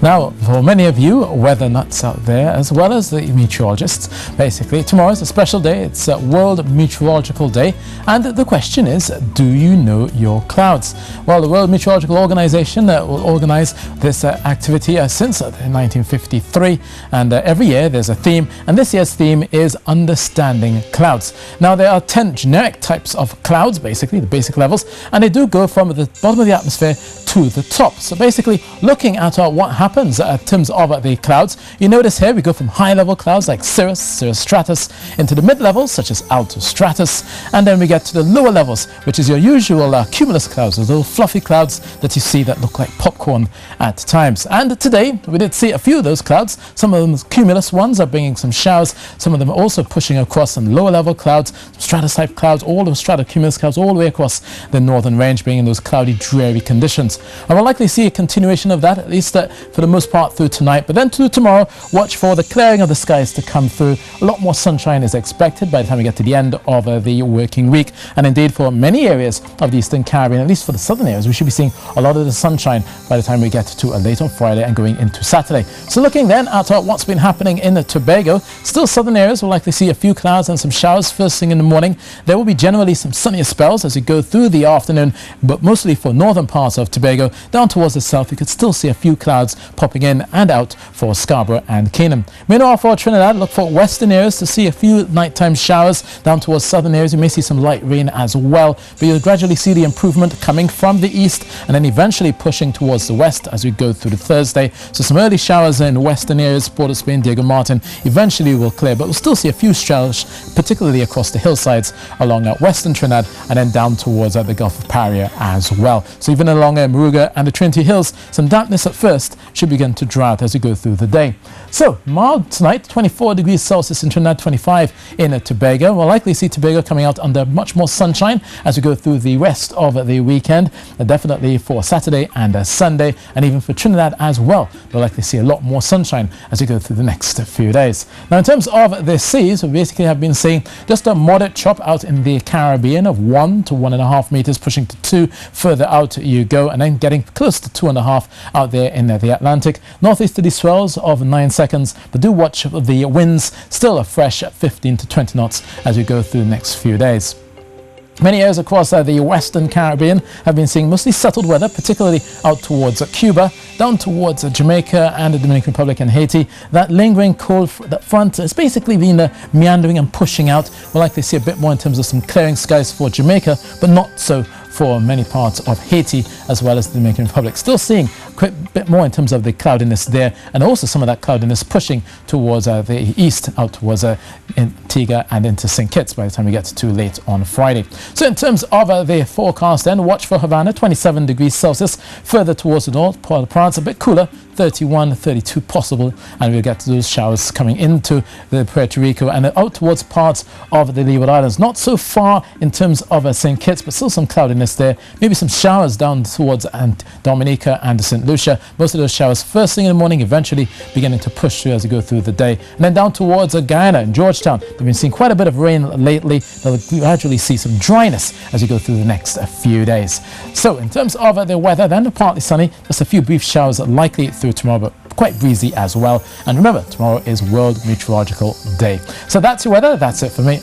Now, for many of you weather nuts out there, as well as the meteorologists, basically, tomorrow is a special day. It's World Meteorological Day. And the question is, do you know your clouds? Well, the World Meteorological Organization will organize this activity since 1953. And every year there's a theme. And this year's theme is Understanding Clouds. Now, there are 10 generic types of clouds, basically, the basic levels. And they do go from the bottom of the atmosphere to the top. So basically, looking at what happens in terms of the clouds, you notice here we go from high-level clouds like cirrus, cirrus stratus, into the mid-levels such as altostratus, and then we get to the lower levels, which is your usual cumulus clouds, those little fluffy clouds that you see that look like popcorn at times. And today we did see a few of those clouds. Some of them cumulus ones are bringing some showers. Some of them are also pushing across some lower-level clouds, some stratus-type clouds, all those stratocumulus clouds all the way across the northern range, bringing those cloudy, dreary conditions. And we'll likely see a continuation of that, at least for the most part through tonight. But then through tomorrow, watch for the clearing of the skies to come through. A lot more sunshine is expected by the time we get to the end of the working week. And indeed, for many areas of the Eastern Caribbean, at least for the southern areas, we should be seeing a lot of the sunshine by the time we get to late on Friday and going into Saturday. So looking then at what's been happening in Tobago, still southern areas will likely see a few clouds and some showers first thing in the morning. There will be generally some sunnier spells as we go through the afternoon, but mostly for northern parts of Tobago. Down towards the south, you could still see a few clouds popping in and out for Scarborough and Canaan. Meanwhile, for Trinidad, look for western areas to see a few nighttime showers. Down towards southern areas, you may see some light rain as well, but you'll gradually see the improvement coming from the east and then eventually pushing towards the west as we go through the Thursday. So some early showers in western areas, Port of Spain, Diego Martin, eventually will clear, but we'll still see a few showers, particularly across the hillsides along western Trinidad and then down towards the Gulf of Paria as well. So even along Moruga and the Trinity Hills, some dampness at first should begin to dry out as we go through the day. So mild tonight, 24 degrees Celsius in Trinidad, 25 in Tobago. We'll likely see Tobago coming out under much more sunshine as we go through the rest of the weekend. Definitely for Saturday and Sunday, and even for Trinidad as well. We'll likely see a lot more sunshine as we go through the next few days. Now, in terms of the seas, we basically have been seeing just a moderate chop out in the Caribbean of 1 to 1.5 meters, pushing to 2 further out you go, and then getting close to 2.5 out there in the Atlantic. Northeasterly swells of 9 seconds, but do watch the winds, still a fresh 15 to 20 knots as we go through the next few days. Many areas across the Western Caribbean have been seeing mostly settled weather, particularly out towards Cuba, down towards Jamaica and the Dominican Republic and Haiti. That lingering cold front has basically been meandering and pushing out. We'll likely see a bit more in terms of some clearing skies for Jamaica, but not so for many parts of Haiti as well as the Dominican Republic. Still seeing a bit more in terms of the cloudiness there, and also some of that cloudiness pushing towards the east, out towards Antigua and into St. Kitts by the time we get to late on Friday. So in terms of the forecast then, watch for Havana, 27 degrees Celsius. Further towards the north part of France, a bit cooler, 31, 32 possible, and we'll get to those showers coming into the Puerto Rico and out towards parts of the Leeward Islands. Not so far in terms of St. Kitts, but still some cloudiness there. Maybe some showers down towards Dominica and St. Lucia. Most of those showers first thing in the morning, eventually beginning to push through as we go through the day. And then down towards Guyana and Georgetown, we've been seeing quite a bit of rain lately. We'll gradually see some dryness as we go through the next few days. So in terms of the weather, then partly sunny, just a few brief showers likely through tomorrow, but quite breezy as well. And remember, tomorrow is World Meteorological Day. So that's your weather. That's it for me.